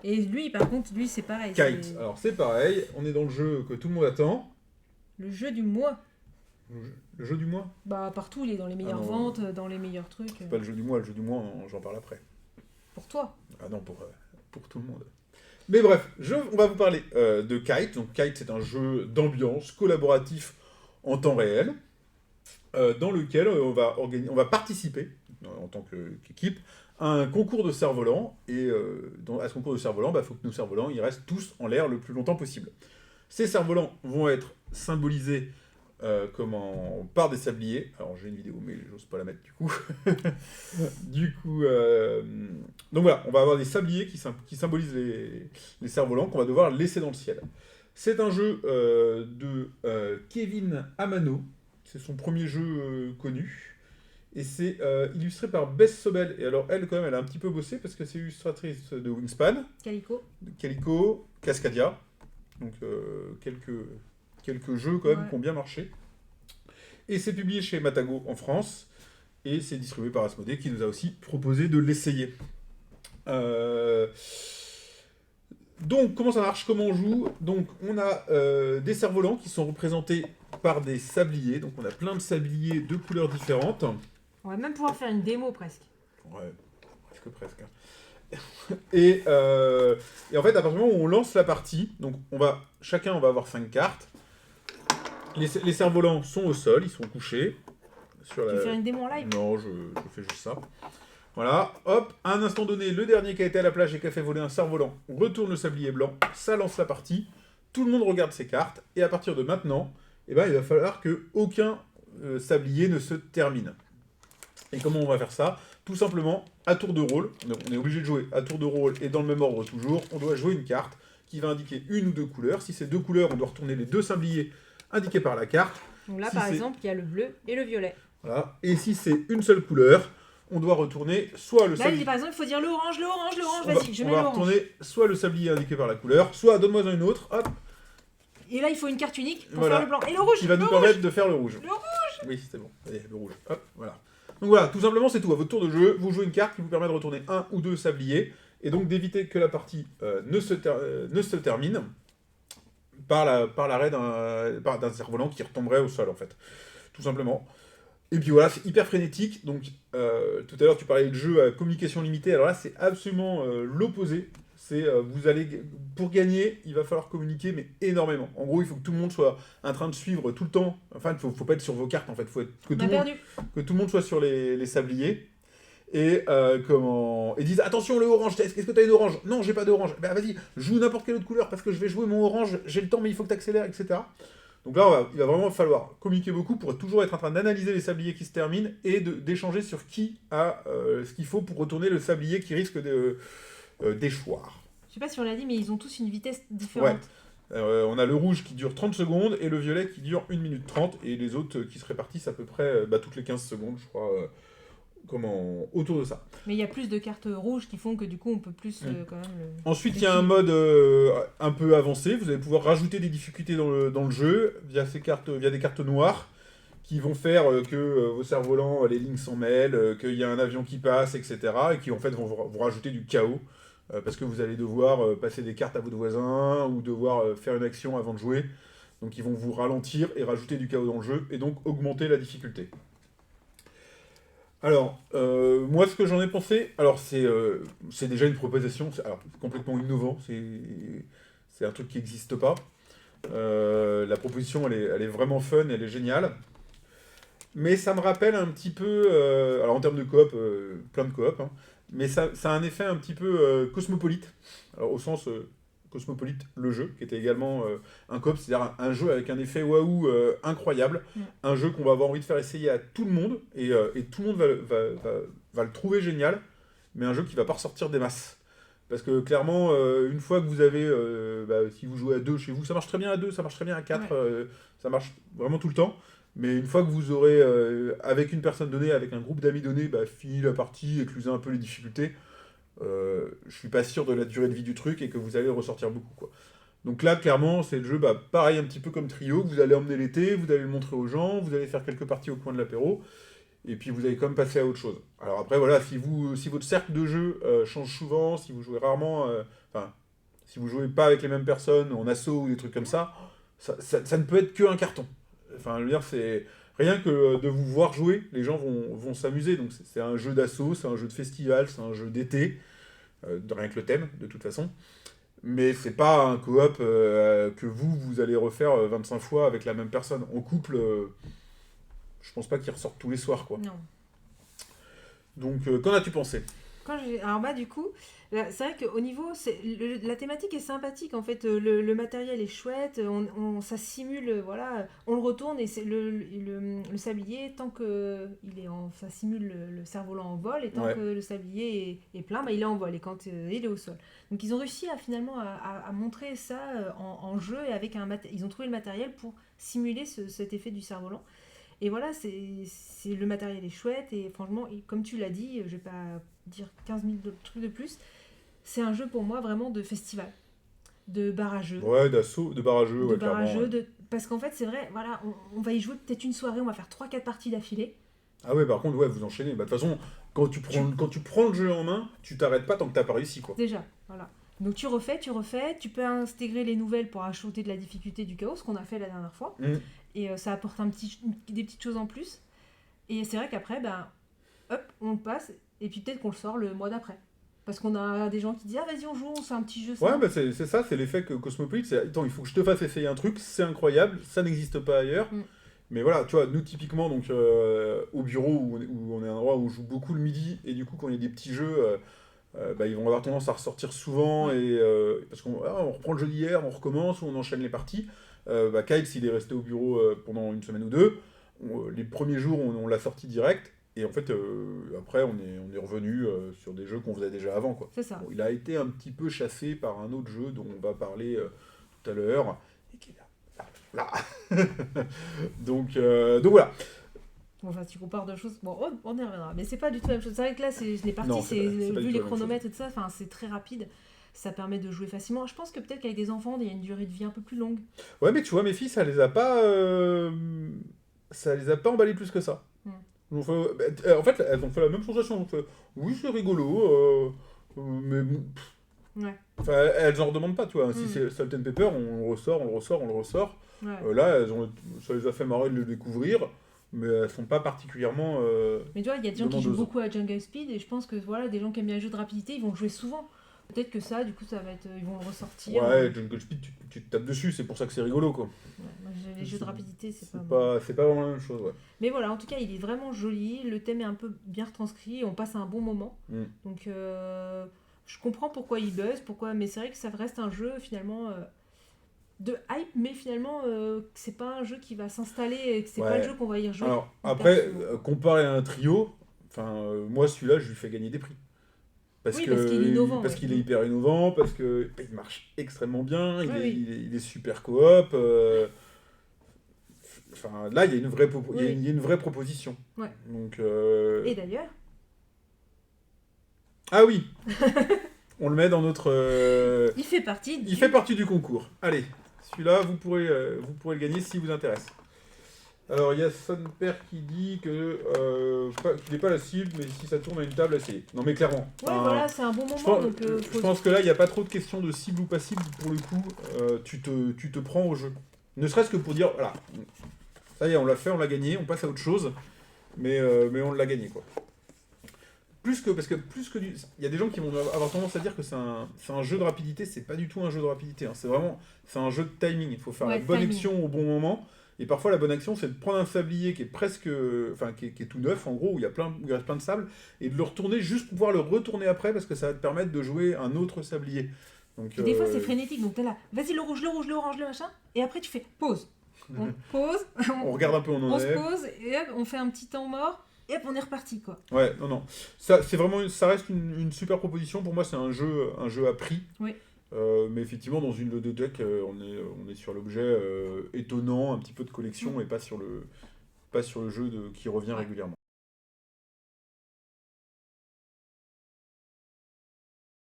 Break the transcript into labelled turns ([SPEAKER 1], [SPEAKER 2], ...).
[SPEAKER 1] Et lui, par contre, lui, c'est pareil.
[SPEAKER 2] Kite.
[SPEAKER 1] C'est
[SPEAKER 2] Alors c'est pareil, on est dans le jeu que tout le monde attend.
[SPEAKER 1] le jeu du mois.
[SPEAKER 2] Le jeu du mois.
[SPEAKER 1] Bah, partout, il est dans les meilleures
[SPEAKER 2] non.
[SPEAKER 1] ventes, dans les meilleurs trucs.
[SPEAKER 2] C'est pas le jeu du mois, j'en parle après.
[SPEAKER 1] Pour toi.
[SPEAKER 2] Ah non, pour tout le monde. Mais bref, on va vous parler de Kite. Donc Kite, c'est un jeu d'ambiance collaboratif en temps réel, dans lequel on va participer, en tant qu'équipe, à un concours de cerfs-volants. Et à ce concours de cerfs-volants, il faut que nos cerfs-volants ils restent tous en l'air le plus longtemps possible. Ces cerfs-volants vont être symbolisés par des sabliers. Alors j'ai une vidéo, mais j'ose pas la mettre du coup. Donc voilà, on va avoir des sabliers qui symbolisent les cerfs-volants qu'on va devoir laisser dans le ciel. C'est un jeu de Kevin Amano. C'est son premier jeu connu. Et c'est illustré par Bess Sobel. Et alors elle, quand même, elle a un petit peu bossé parce que c'est illustratrice de Wingspan, de Calico, Cascadia. Donc quelques jeux quand même qui ont bien marché. Et c'est publié chez Matago en France. Et c'est distribué par Asmodée qui nous a aussi proposé de l'essayer. Donc comment ça marche, comment on joue? Donc on a des cerfs-volants qui sont représentés par des sabliers. Donc on a plein de sabliers de couleurs différentes.
[SPEAKER 1] On va même pouvoir faire une démo presque.
[SPEAKER 2] Ouais, presque. Et en fait, à partir du moment où on lance la partie, donc chacun on va avoir 5 cartes. Les cerfs-volants sont au sol, ils sont couchés.
[SPEAKER 1] Tu veux faire une démo en live?
[SPEAKER 2] Non, je fais juste ça. Voilà, hop, à un instant donné, le dernier qui a été à la plage et qui a fait voler un cerf-volant retourne le sablier blanc, ça lance la partie, tout le monde regarde ses cartes, et à partir de maintenant, il va falloir qu'aucun sablier ne se termine. Et comment on va faire ça? Tout simplement, à tour de rôle, on est obligé de jouer à tour de rôle et dans le même ordre toujours, on doit jouer une carte qui va indiquer une ou deux couleurs. Si c'est deux couleurs, on doit retourner les deux sabliers indiqués par la carte.
[SPEAKER 1] Donc là, par exemple, il y a le bleu et le violet.
[SPEAKER 2] Voilà. Et si c'est une seule couleur, on doit retourner soit le
[SPEAKER 1] sablier... Là, il dit par exemple, il faut dire l'orange, vas-y, je mets l'orange.
[SPEAKER 2] On va retourner soit le sablier indiqué par la couleur, soit donne-moi une autre, hop.
[SPEAKER 1] Et là, il faut une carte unique pour faire le blanc. Et le rouge,
[SPEAKER 2] qui va nous permettre de faire le rouge.
[SPEAKER 1] Le rouge.
[SPEAKER 2] Oui, c'est bon. Allez, le rouge. Hop, voilà. Donc voilà, tout simplement, c'est tout. À votre tour de jeu, vous jouez une carte qui vous permet de retourner un ou deux sabliers, et donc d'éviter que la partie ne se termine par l'arrêt d'un cerf-volant qui retomberait au sol, en fait. Tout simplement. Et puis voilà, c'est hyper frénétique. Donc, tout à l'heure, tu parlais de jeu à communication limitée. Alors là, c'est absolument l'opposé. Pour gagner, il va falloir communiquer, mais énormément. En gros, il faut que tout le monde soit en train de suivre tout le temps. Enfin, il faut pas être sur vos cartes, en fait. Il faut que tout le monde soit sur les sabliers. Et disent attention, le orange, est-ce que tu as une orange? Non, j'ai pas d'orange. Ben vas-y, joue n'importe quelle autre couleur parce que je vais jouer mon orange, j'ai le temps, mais il faut que tu accélères, etc. Donc là, il va vraiment falloir communiquer beaucoup pour toujours être en train d'analyser les sabliers qui se terminent et d'échanger sur qui a ce qu'il faut pour retourner le sablier qui risque d'échoir.
[SPEAKER 1] Je sais pas si on l'a dit, mais ils ont tous une vitesse différente.
[SPEAKER 2] Ouais. On a le rouge qui dure 30 secondes et le violet qui dure 1 minute 30 et les autres qui se répartissent à peu près toutes les 15 secondes, je crois, autour de ça.
[SPEAKER 1] Mais il y a plus de cartes rouges qui font que du coup on peut plus quand même...
[SPEAKER 2] Ensuite, il y a un mode un peu avancé. Vous allez pouvoir rajouter des difficultés dans le jeu via des cartes noires qui vont faire que vos cerfs-volants, les lignes s'en mêlent, qu'il y a un avion qui passe, etc. Et qui en fait vont vous rajouter du chaos. Parce que vous allez devoir passer des cartes à votre voisin ou devoir faire une action avant de jouer. Donc ils vont vous ralentir et rajouter du chaos dans le jeu et donc augmenter la difficulté. Alors, moi, ce que j'en ai pensé, alors c'est déjà une proposition, c'est complètement innovant, c'est un truc qui n'existe pas. La proposition, elle est vraiment fun, elle est géniale. Mais ça me rappelle un petit peu, alors en termes de coop, plein de coop, hein, mais ça a un effet un petit peu cosmopolite, alors au sens Cosmopolite, le jeu, qui était également un coop, c'est-à-dire un jeu avec un effet waouh incroyable, un jeu qu'on va avoir envie de faire essayer à tout le monde, et tout le monde va le trouver génial, mais un jeu qui va pas ressortir des masses. Parce que clairement, une fois que vous avez, si vous jouez à 2 chez vous, ça marche très bien à 2, ça marche très bien à 4, ça marche vraiment tout le temps. Mais une fois que vous aurez, avec une personne donnée, avec un groupe d'amis donné, fini la partie, éclusé un peu les difficultés, je suis pas sûr de la durée de vie du truc et que vous allez ressortir beaucoup, quoi. Donc là, clairement, c'est le jeu, pareil, un petit peu comme Trio, que vous allez emmener l'été, vous allez le montrer aux gens, vous allez faire quelques parties au coin de l'apéro, et puis vous allez quand même passer à autre chose. Alors après, voilà, si votre cercle de jeu change souvent, si vous jouez rarement, enfin, si vous jouez pas avec les mêmes personnes, en asso ou des trucs comme ça ne peut être qu'un carton. Enfin, je veux dire, c'est rien que de vous voir jouer, les gens vont s'amuser. Donc c'est un jeu d'assaut, c'est un jeu de festival, c'est un jeu d'été, rien que le thème, de toute façon. Mais c'est pas un coop que vous allez refaire 25 fois avec la même personne. En couple, je pense pas qu'ils ressortent tous les soirs, quoi.
[SPEAKER 1] Non.
[SPEAKER 2] Donc, qu'en as-tu pensé?
[SPEAKER 1] Alors bah du coup, là, c'est vrai qu'au niveau, la thématique est sympathique en fait, le matériel est chouette, ça simule, voilà, on le retourne et c'est le sablier, tant que ça simule le cerf-volant en vol et tant
[SPEAKER 2] Ouais.
[SPEAKER 1] que le sablier est plein, bah, il est en vol et quand il est au sol. Donc ils ont réussi finalement à montrer ça en jeu et avec ils ont trouvé le matériel pour simuler cet effet du cerf-volant. Et voilà, le matériel est chouette et franchement, comme tu l'as dit, je vais pas dire 15 000 trucs de plus, c'est un jeu pour moi vraiment de festival, de barrageux.
[SPEAKER 2] Ouais, d'assaut, de barrageux, ouais, clairement.
[SPEAKER 1] Barrageux,
[SPEAKER 2] Ouais.
[SPEAKER 1] parce qu'en fait, c'est vrai, voilà, on va y jouer peut-être une soirée, on va faire 3-4 parties d'affilée.
[SPEAKER 2] Ah ouais, par contre, ouais, vous enchaînez. Bah, de toute façon, quand tu prends le jeu en main, tu t'arrêtes pas tant que t'as pas réussi, quoi.
[SPEAKER 1] Déjà, voilà. Donc tu refais, tu peux intégrer les nouvelles pour ajouter de la difficulté du chaos, ce qu'on a fait la dernière fois. Et ça apporte des petites choses en plus. Et c'est vrai qu'après, ben, hop, on le passe, et puis peut-être qu'on le sort le mois d'après. Parce qu'on a des gens qui disent « Ah, vas-y, on joue, c'est un petit jeu. »
[SPEAKER 2] Ouais, bah c'est ça, c'est l'effet que Cosmopolite, c'est attends, il faut que je te fasse essayer un truc, c'est incroyable, ça n'existe pas ailleurs. Mais voilà, tu vois, nous typiquement, donc au bureau où on est à un endroit où on joue beaucoup le midi, et du coup, quand il y a des petits jeux, bah, ils vont avoir tendance à ressortir souvent, et parce on reprend le jeu d'hier, on recommence, ou on enchaîne les parties. Bah, Kyle, s'il est resté au bureau pendant une semaine ou deux, les premiers jours, on l'a sorti direct. Et en fait, après, on est revenu sur des jeux qu'on faisait déjà avant, quoi.
[SPEAKER 1] C'est ça.
[SPEAKER 2] Bon, il a été un petit peu chassé par un autre jeu dont on va parler tout à l'heure, et qui est là. donc voilà.
[SPEAKER 1] Bon, enfin, tu compares deux choses, bon, on y reviendra. Mais c'est pas du tout la même chose. C'est vrai que là, les parties,
[SPEAKER 2] Non, c'est pas du
[SPEAKER 1] vu
[SPEAKER 2] tout
[SPEAKER 1] les
[SPEAKER 2] la même
[SPEAKER 1] chronomètres et tout ça, c'est très rapide. Ça permet de jouer facilement. Je pense que peut-être qu'avec des enfants, il y a une durée de vie un peu plus longue.
[SPEAKER 2] Ouais, mais tu vois, mes filles, ça les a pas emballées plus que ça. En fait, elles ont fait la même sensation. Oui, c'est rigolo, mais bon,
[SPEAKER 1] Ouais.
[SPEAKER 2] enfin, elles en redemandent pas, tu vois. Si c'est Salt and Pepper, on le ressort, on le ressort, on le ressort.
[SPEAKER 1] Ouais.
[SPEAKER 2] Là, ça les a fait marrer de le découvrir, mais elles sont pas particulièrement.
[SPEAKER 1] Mais tu vois, il y a des gens qui jouent
[SPEAKER 2] demandeuses.
[SPEAKER 1] beaucoup à Jungle Speed et je pense que voilà, des gens qui aiment bien les jeux de rapidité, ils vont jouer souvent. Peut-être que ça, du coup, ça va être, ils vont le ressortir.
[SPEAKER 2] Ouais, Jungle Speed, tu te tapes dessus, c'est pour ça que c'est rigolo, quoi.
[SPEAKER 1] Ouais, moi, les jeux de rapidité, c'est
[SPEAKER 2] C'est pas vraiment la même chose, ouais.
[SPEAKER 1] Mais voilà, en tout cas, il est vraiment joli. Le thème est un peu bien retranscrit. On passe un bon moment. Donc, je comprends pourquoi il buzz, mais c'est vrai que ça reste un jeu finalement de hype, mais finalement, c'est pas un jeu qui va s'installer et que c'est pas le jeu qu'on va y rejouer.
[SPEAKER 2] Alors, après, comparé à un trio, moi, celui-là, je lui fais gagner des prix. Parce qu'il est innovant. Parce qu'il est hyper innovant, parce qu'il marche extrêmement bien, il est super coop. Enfin, là, il y a une vraie, il y a une vraie proposition.
[SPEAKER 1] Ouais.
[SPEAKER 2] Donc,
[SPEAKER 1] Et d'ailleurs.
[SPEAKER 2] Ah oui. On le met dans notre.
[SPEAKER 1] Il fait partie.
[SPEAKER 2] Il fait partie du concours. Allez, celui-là, vous pourrez le gagner si vous intéresse. Alors, il y a son père qui dit que qu'il n'est pas la cible, mais si ça tourne à une table, essayez. Non, mais clairement.
[SPEAKER 1] Ouais, voilà, c'est un bon moment.
[SPEAKER 2] Je pense que là, il n'y a pas trop de questions de cible ou pas cible. Pour le coup, tu te prends au jeu. Ne serait-ce que pour dire, voilà, ça y est, on l'a fait, on l'a gagné, on passe à autre chose, mais on l'a gagné, quoi. Il y a des gens qui vont avoir tendance à dire que c'est un jeu de rapidité, c'est pas du tout un jeu de rapidité, hein. C'est un jeu de timing. Il faut faire la bonne action au bon moment. Et parfois, la bonne action, c'est de prendre un sablier qui est presque, qui est tout neuf, en gros, où il reste plein de sable, et de le retourner juste pour pouvoir le retourner après, parce que ça va te permettre de jouer un autre sablier. Donc,
[SPEAKER 1] et des fois, c'est frénétique, donc t'es là, vas-y, le rouge, le orange, le machin, et après, tu fais pause. On pause,
[SPEAKER 2] on regarde un peu, on
[SPEAKER 1] se pose, et hop, on fait un petit temps mort, et hop, on est reparti, quoi.
[SPEAKER 2] Ouais, non. Ça reste une super proposition. Pour moi, c'est un jeu à prix.
[SPEAKER 1] Oui.
[SPEAKER 2] Mais effectivement, dans une ludothèque, on est sur l'objet étonnant, un petit peu de collection, et pas sur le jeu qui revient régulièrement.